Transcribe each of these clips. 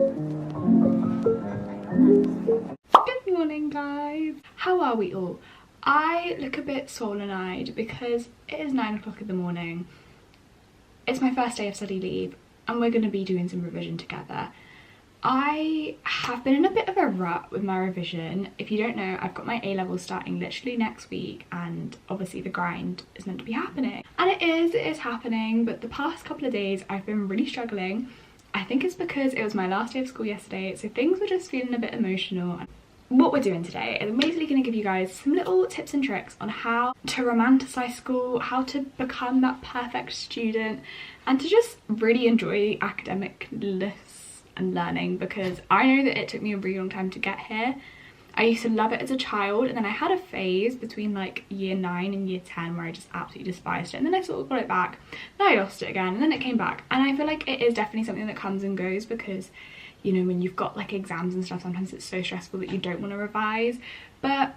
Good morning, guys. How are we all? I look a bit swollen-eyed because it is 9 o'clock in the morning. It's my first day of study leave and we're going to be doing some revision together. I have been in a bit of a rut with my revision. If you don't know, I've got my A-levels starting literally next week, and obviously the grind is meant to be happening. And it is happening, but the past couple of days I've been really struggling. I think it's because it was my last day of school yesterday, so things were just feeling a bit emotional. What we're doing today is I'm basically going to give you guys some little tips and tricks on how to romanticize school, how to become that perfect student, and to just really enjoy academicness and learning, because I know that it took me a really long time to get here. I used to love it as a child, and then I had a phase between like year 9 and year 10 where I just absolutely despised it, and then I sort of got it back. Then I lost it again, and then it came back, and I feel like it is definitely something that comes and goes, because you know, when you've got like exams and stuff, sometimes it's so stressful that you don't want to revise. But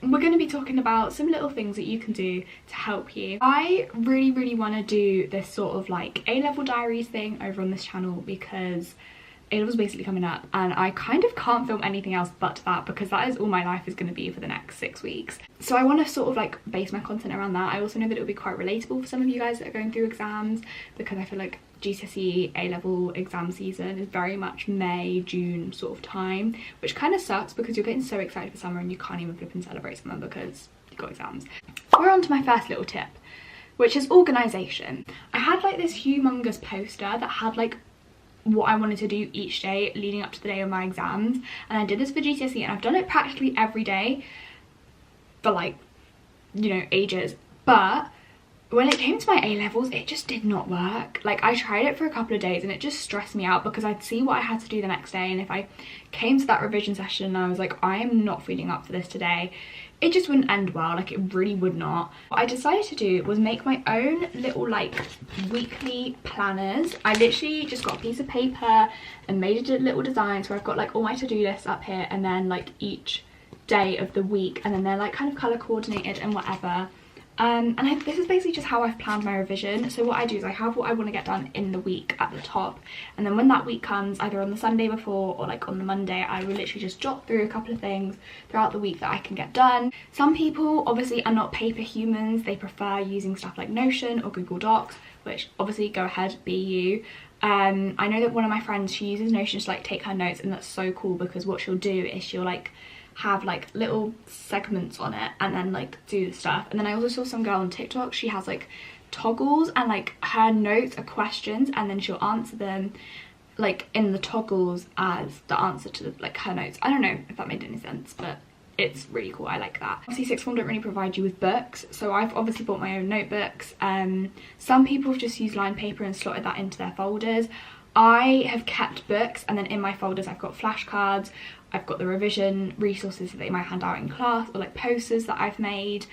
we're going to be talking about some little things that you can do to help you. I really want to do this sort of like A-level diaries thing over on this channel, because it was basically coming up and I kind of can't film anything else but that, because that is all my life is going to be for the next 6 weeks. So I want to sort of like base my content around that. I also know that it will be quite relatable for some of you guys that are going through exams, because I feel like GCSE A-level exam season is very much May, June sort of time, which kind of sucks because you're getting so excited for summer and you can't even flip and celebrate summer because you've got exams. We're on to my first little tip, which is organisation. I had like this humongous poster that had like what I wanted to do each day leading up to the day of my exams, and I did this for GCSE and I've done it practically every day for like, you know, ages. But when it came to my A-levels, it just did not work. Like, I tried it for a couple of days and it just stressed me out, because I'd see what I had to do the next day, and if I came to that revision session and I was like, I am not feeling up for this today, it just wouldn't end well. Like, it really would not. What I decided to do was make my own little like weekly planners. I literally just got a piece of paper and made a little design, so I've got like all my to-do lists up here, and then like each day of the week, and then they're like kind of color coordinated and whatever. This is basically just how I've planned my revision. So what I do is I have what I want to get done in the week at the top, and then when that week comes, either on the Sunday before or like on the Monday, I will literally just jot through a couple of things throughout the week that I can get done. Some people obviously are not paper humans. They prefer using stuff like Notion or Google Docs, which obviously go ahead, be you. I know that one of my friends, she uses Notion to like take her notes, and that's so cool, because what she'll do is she'll like have like little segments on it and then like do the stuff. And then I also saw some girl on TikTok, she has like toggles, and like her notes are questions, and then she'll answer them like in the toggles as the answer to like her notes. I don't know if that made any sense, but it's really cool. I like that. Obviously sixth form don't really provide you with books, so I've obviously bought my own notebooks. Some people have just used lined paper and slotted that into their folders. I have kept books, and then in my folders I've got flashcards, I've got the revision resources that they might hand out in class, or like posters that I've made,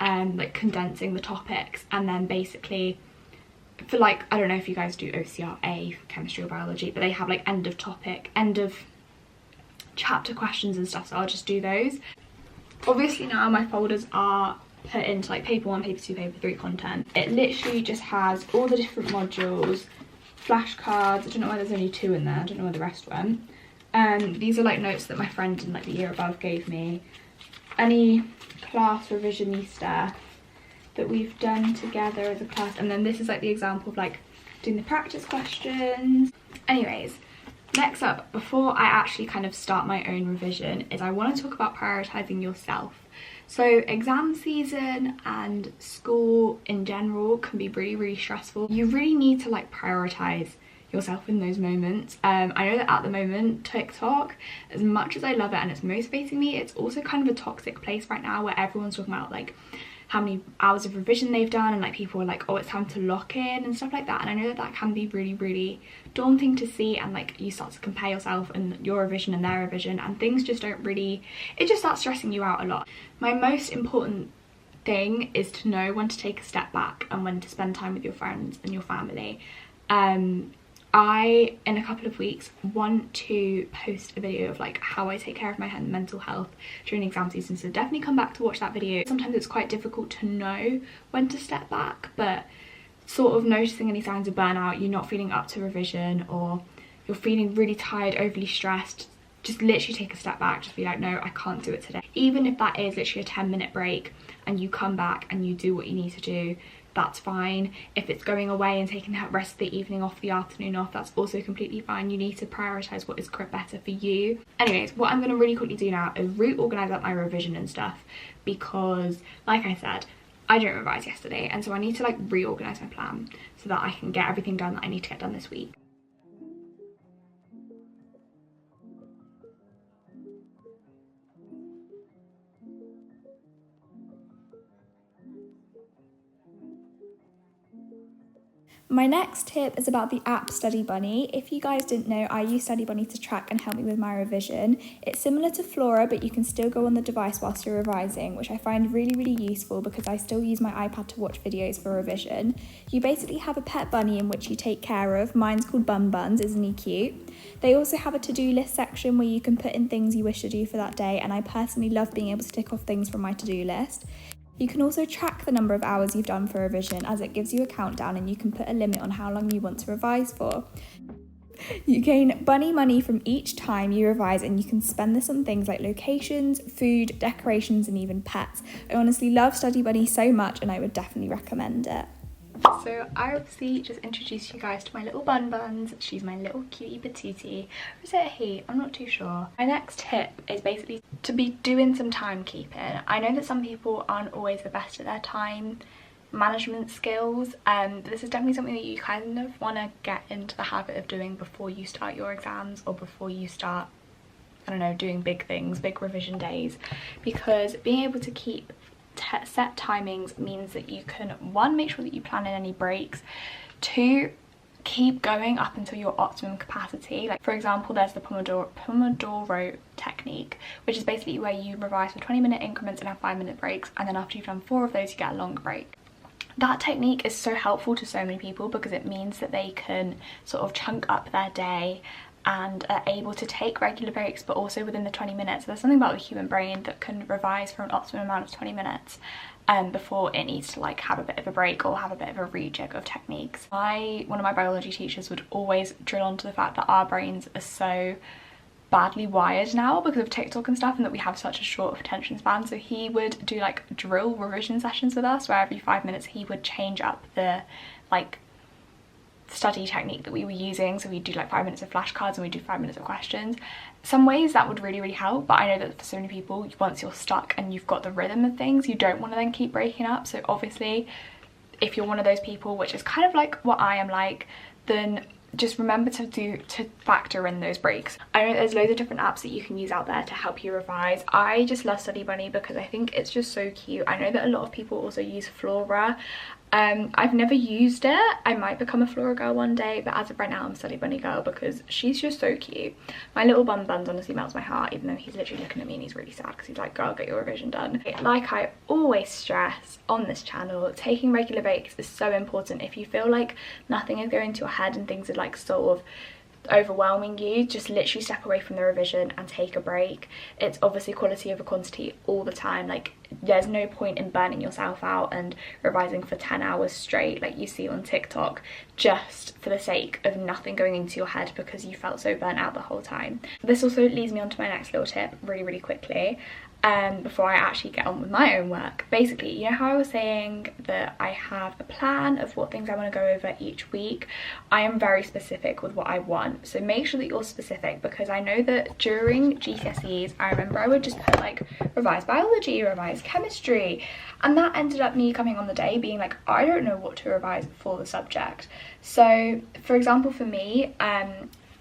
like condensing the topics. And then basically for like, I don't know if you guys do OCRA, chemistry or biology, but they have like end of topic, end of chapter questions and stuff, so I'll just do those. Obviously now my folders are put into like paper 1, paper 2, paper 3 content. It literally just has all the different modules, flashcards. I don't know why there's only 2 in there, I don't know where the rest went. These are like notes that my friend in like the year above gave me. Any class revision-y stuff that we've done together as a class, and then this is like the example of like doing the practice questions. Anyways, next up, before I actually kind of start my own revision, is I want to talk about prioritizing yourself. So exam season and school in general can be really stressful. You really need to like prioritize yourself in those moments. I know that at the moment TikTok, as much as I love it and it's motivating me, it's also kind of a toxic place right now, where everyone's talking about like how many hours of revision they've done, and like people are like, oh, it's time to lock in and stuff like that. And I know that that can be really daunting to see, and like you start to compare yourself and your revision and their revision, and things just don't really, it just starts stressing you out a lot. My most important thing is to know when to take a step back and when to spend time with your friends and your family. I, in a couple of weeks, want to post a video of like how I take care of my mental health during exam season, so definitely come back to watch that video. Sometimes it's quite difficult to know when to step back, but sort of noticing any signs of burnout, you're not feeling up to revision, or you're feeling really tired, overly stressed, just literally take a step back, just be like, no, I can't do it today. Even if that is literally a 10-minute break and you come back and you do what you need to do, that's fine. If it's going away and taking that rest of the evening off, the afternoon off, that's also completely fine. You need to prioritize what is better for you. Anyways, what I'm going to really quickly do now is reorganize up my revision and stuff, because like I said, I didn't revise yesterday, and so I need to like reorganize my plan so that I can get everything done that I need to get done this week. My next tip is about the app Study Bunny. If you guys didn't know, I use Study Bunny to track and help me with my revision. It's similar to Flora, but you can still go on the device whilst you're revising, which I find really, really useful because I still use my iPad to watch videos for revision. You basically have a pet bunny in which you take care of. Mine's called Bun Buns, isn't he cute? They also have a to-do list section where you can put in things you wish to do for that day, and I personally love being able to tick off things from my to-do list. You can also track the number of hours you've done for revision, as it gives you a countdown and you can put a limit on how long you want to revise for. You gain bunny money from each time you revise, and you can spend this on things like locations, food, decorations, and even pets. I honestly love Study Bunny so much, and I would definitely recommend it. So I obviously just introduced you guys to my little Bun Buns. She's my little cutie patootie. Or is it a he? I'm not too sure. My next tip is basically to be doing some timekeeping. I know that some people aren't always the best at their time management skills, but this is definitely something that you kind of want to get into the habit of doing before you start your exams, or before you start, I don't know, doing big things, big revision days, because being able to keep set timings means that you can, one, make sure that you plan in any breaks, two, keep going up until your optimum capacity. Like for example, there's the Pomodoro technique, which is basically where you revise for 20-minute increments and have 5-minute breaks, and then after you've done 4 of those you get a longer break. That technique is so helpful to so many people because it means that they can sort of chunk up their day and are able to take regular breaks, but also within the 20 minutes. There's something about the human brain that can revise for an optimum amount of 20 minutes before it needs to like have a bit of a break or have a bit of a rejig of techniques. One of my biology teachers would always drill onto the fact that our brains are so badly wired now because of TikTok and stuff, and that we have such a short attention span. So he would do like drill revision sessions with us where every 5 minutes he would change up the like study technique that we were using. So we'd do like 5 minutes of flashcards and we'd do 5 minutes of questions. Some ways that would really help, but I know that for so many people, once you're stuck and you've got the rhythm of things, you don't want to then keep breaking up. So obviously if you're one of those people, which is kind of like what I am like, then just remember to factor in those breaks. I know there's loads of different apps that you can use out there to help you revise. I just love Study Bunny because I think it's just so cute. I know that a lot of people also use Flora. I've never used it. I might become a Flora girl one day, but as of right now I'm a Study Bunny girl because she's just so cute. My little Bun Buns honestly melts my heart, even though he's literally looking at me and he's really sad because he's like, girl, get your revision done. Like I always stress on this channel, taking regular breaks is so important. If you feel like nothing is going to your head and things are like sort of overwhelming you, just literally step away from the revision and take a break. It's obviously quality over quantity all the time. Like there's no point in burning yourself out and revising for 10 hours straight like you see on TikTok just for the sake of nothing going into your head because you felt so burnt out the whole time. This also leads me on to my next little tip really quickly. Before I actually get on with my own work. Basically, you know how I was saying that I have a plan of what things I want to go over each week? I am very specific with what I want, so make sure that you're specific, because I know that during GCSEs I remember I would just put like revise biology, revise chemistry, and that ended up me coming on the day being like, I don't know what to revise for the subject. So for example, for me,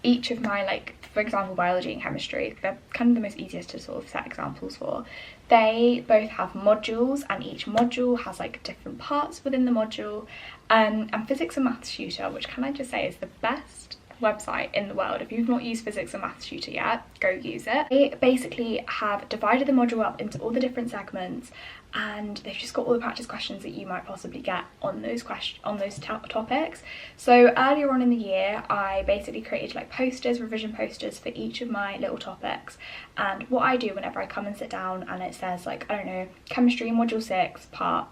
each of my, like, for example, biology and chemistry, they're kind of the most easiest to sort of set examples for. They both have modules, and each module has like different parts within the module. And Physics and Maths Tutor, which can I just say is the best website in the world. If you've not used Physics and Maths Tutor yet, go use it. They basically have divided the module up into all the different segments, and they've just got all the practice questions that you might possibly get on those topics. So earlier on in the year, I basically created like posters, revision posters for each of my little topics. And what I do whenever I come and sit down and it says like, I don't know, chemistry module 6 part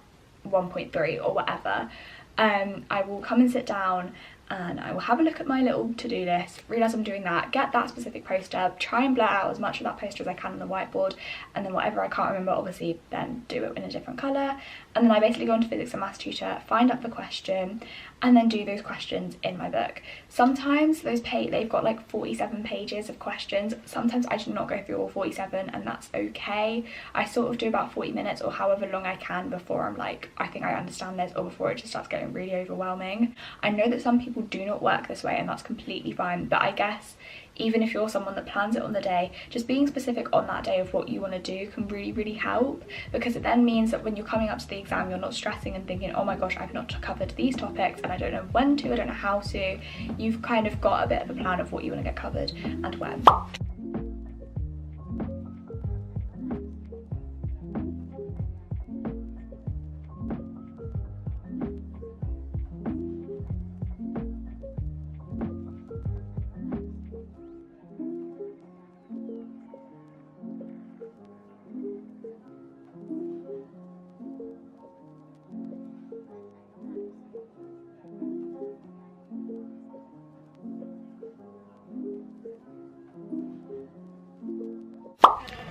1.3 or whatever, I will come and sit down and I will have a look at my little to-do list, realise I'm doing that, get that specific poster, try and blur out as much of that poster as I can on the whiteboard, and then whatever I can't remember, obviously then do it in a different colour. And then I basically go into physics and maths tutor, find out the question, and then do those questions in my book. Sometimes they've got like 47 pages of questions. Sometimes I do not go through all 47, and that's okay. I sort of do about 40 minutes or however long I can before I'm like, I think I understand this, or before it just starts getting really overwhelming. I know that some people do not work this way, and that's completely fine, but I guess even if you're someone that plans it on the day, just being specific on that day of what you want to do can really, really help, because it then means that when you're coming up to the exam, you're not stressing and thinking, oh my gosh, I've not covered these topics and I don't know when to, I don't know how to. You've kind of got a bit of a plan of what you want to get covered and when.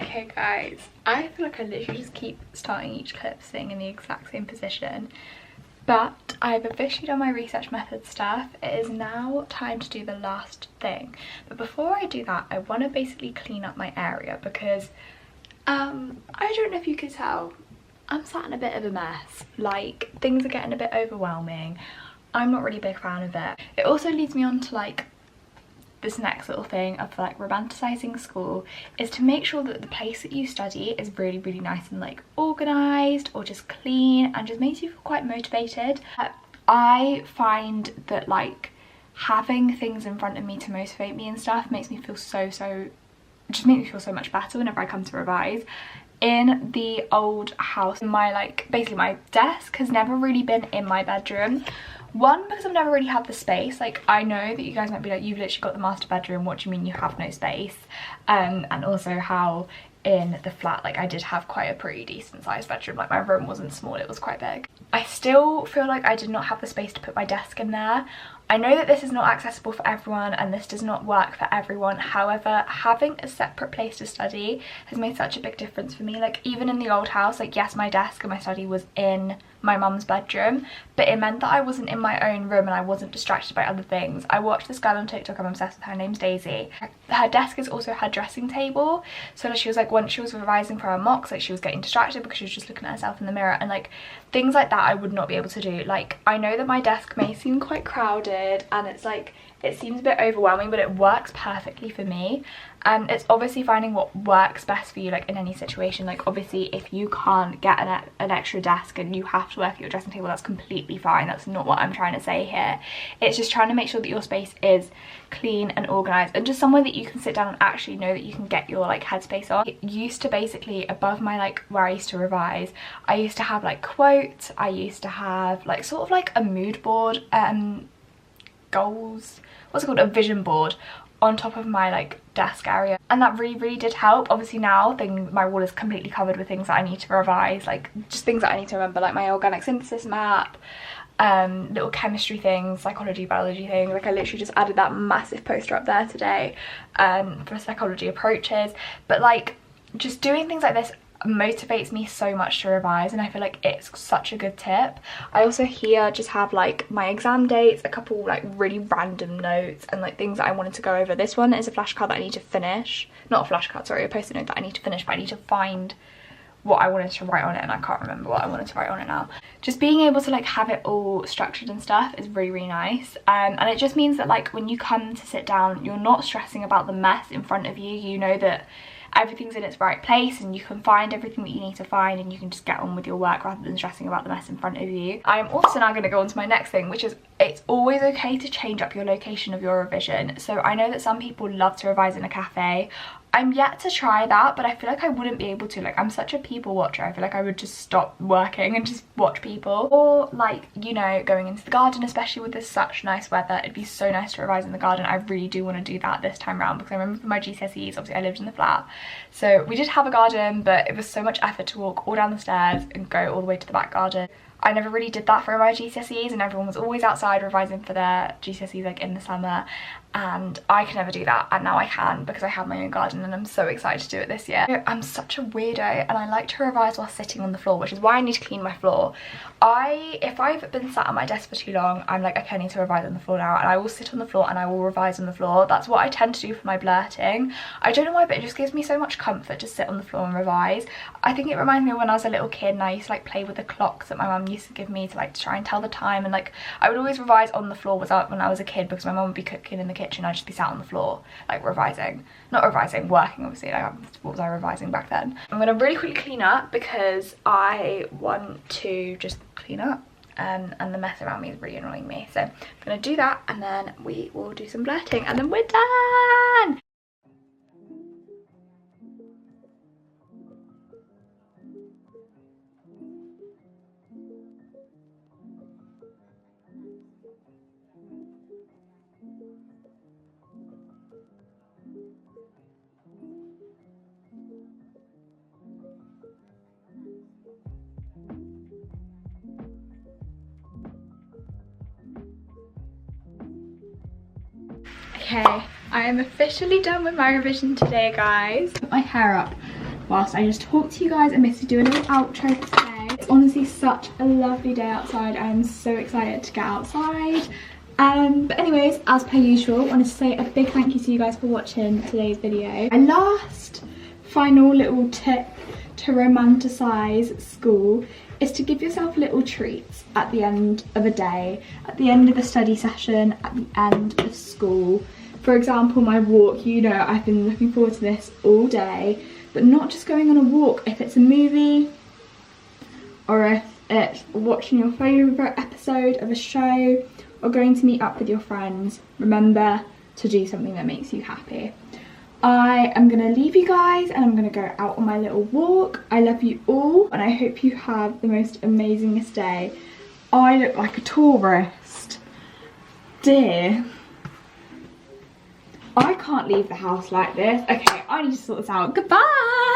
Okay guys, I feel like I literally just keep starting each clip sitting in the exact same position, but I've officially done my research method stuff. It is now time to do the last thing, but before I do that, I want to basically clean up my area because I don't know if you could tell, I'm sat in a bit of a mess. Like, things are getting a bit overwhelming. I'm not really a big fan of it. It also leads me on to like this next little thing of like romanticizing school, is to make sure that the place that you study is really, really nice and like organized or just clean, and just makes you feel quite motivated. I find that like having things in front of me to motivate me and stuff makes me feel so much better whenever I come to revise. In the old house, basically my desk has never really been in my bedroom. One, because I've never really had the space. Like, I know that you guys might be like, you've literally got the master bedroom, what do you mean you have no space? And also how in the flat, like, I did have quite a pretty decent sized bedroom. Like, my room wasn't small, it was quite big. I still feel like I did not have the space to put my desk in there. I know that this is not accessible for everyone and this does not work for everyone. However, having a separate place to study has made such a big difference for me. Like, even in the old house, like, yes, my desk and my study was in my mum's bedroom, but it meant that I wasn't in my own room and I wasn't distracted by other things. I watched this girl on TikTok, I'm obsessed with her, name's Daisy. Her desk is also her dressing table, so that she was like, once she was revising for her mocks, like, she was getting distracted because she was just looking at herself in the mirror, and like things like that I would not be able to do. Like, I know that my desk may seem quite crowded and it's like, it seems a bit overwhelming, but it works perfectly for me. And it's obviously finding what works best for you, like, in any situation. Like, obviously if you can't get an extra desk and you have to work at your dressing table, that's completely fine. That's not what I'm trying to say here. It's just trying to make sure that your space is clean and organized and just somewhere that you can sit down and actually know that you can get your like headspace on. It used to basically, above my like where I used to revise, I used to have like quotes, I used to have like sort of like a mood board, goals, what's it called, a vision board on top of my like desk area, and that really did help. Obviously now my wall is completely covered with things that I need to revise, like just things that I need to remember, like my organic synthesis map, little chemistry things, psychology, biology things. Like, I literally just added that massive poster up there today for psychology approaches. But like, just doing things like this motivates me so much to revise, and I feel like it's such a good tip. I also here just have like my exam dates, a couple like really random notes, and like things that I wanted to go over. This one is a flashcard that I need to finish, not a flashcard, sorry, a post-it note that I need to finish, but I need to find what I wanted to write on it and I can't remember what I wanted to write on it now. Just being able to like have it all structured and stuff is really nice, and it just means that like when you come to sit down, you're not stressing about the mess in front of you. You know that everything's in its right place and you can find everything that you need to find, and you can just get on with your work rather than stressing about the mess in front of you. I am also now going to go on to my next thing, which is it's always okay to change up your location of your revision. So I know that some people love to revise in a cafe. I'm yet to try that, but I feel like I wouldn't be able to. Like, I'm such a people watcher. I feel like I would just stop working and just watch people. Or like, you know, going into the garden, especially with this such nice weather. It'd be so nice to revise in the garden. I really do want to do that this time around, because I remember for my GCSEs, obviously I lived in the flat, so we did have a garden, but it was so much effort to walk all down the stairs and go all the way to the back garden. I never really did that for my GCSEs, and everyone was always outside revising for their GCSEs like in the summer, and I could never do that, and now I can because I have my own garden and I'm so excited to do it this year. I'm such a weirdo and I like to revise while sitting on the floor, which is why I need to clean my floor. If I've been sat at my desk for too long, I'm like, okay, I need to revise on the floor now, and I will sit on the floor and I will revise on the floor. That's what I tend to do for my blurting. I don't know why, but it just gives me so much comfort to sit on the floor and revise. I think it reminds me of when I was a little kid and I used to like play with the clocks that my mum used to give me to like try and tell the time, and like I would always revise on the floor when I was a kid because my mum would be cooking in the kitchen, I'd just be sat on the floor like revising. Not revising, working obviously. Like, what was I revising back then? I'm gonna really quickly clean up because I want to just clean up, and the mess around me is really annoying me. So I'm gonna do that and then we will do some blurting and then we're done. Okay, I am officially done with my revision today, guys. Put my hair up whilst I just talk to you guys and basically do a little outro for today. It's honestly such a lovely day outside. I am so excited to get outside. But anyways, as per usual, I wanted to say a big thank you to you guys for watching today's video. My last final little tip to romanticize school is to give yourself little treats at the end of a day, at the end of a study session, at the end of school. For example, my walk, you know, I've been looking forward to this all day, but not just going on a walk. If it's a movie or if it's watching your favourite episode of a show or going to meet up with your friends, remember to do something that makes you happy. I am going to leave you guys and I'm going to go out on my little walk. I love you all and I hope you have the most amazingest day. I look like a tourist. Dear. I can't leave the house like this. Okay, I need to sort this out. Goodbye!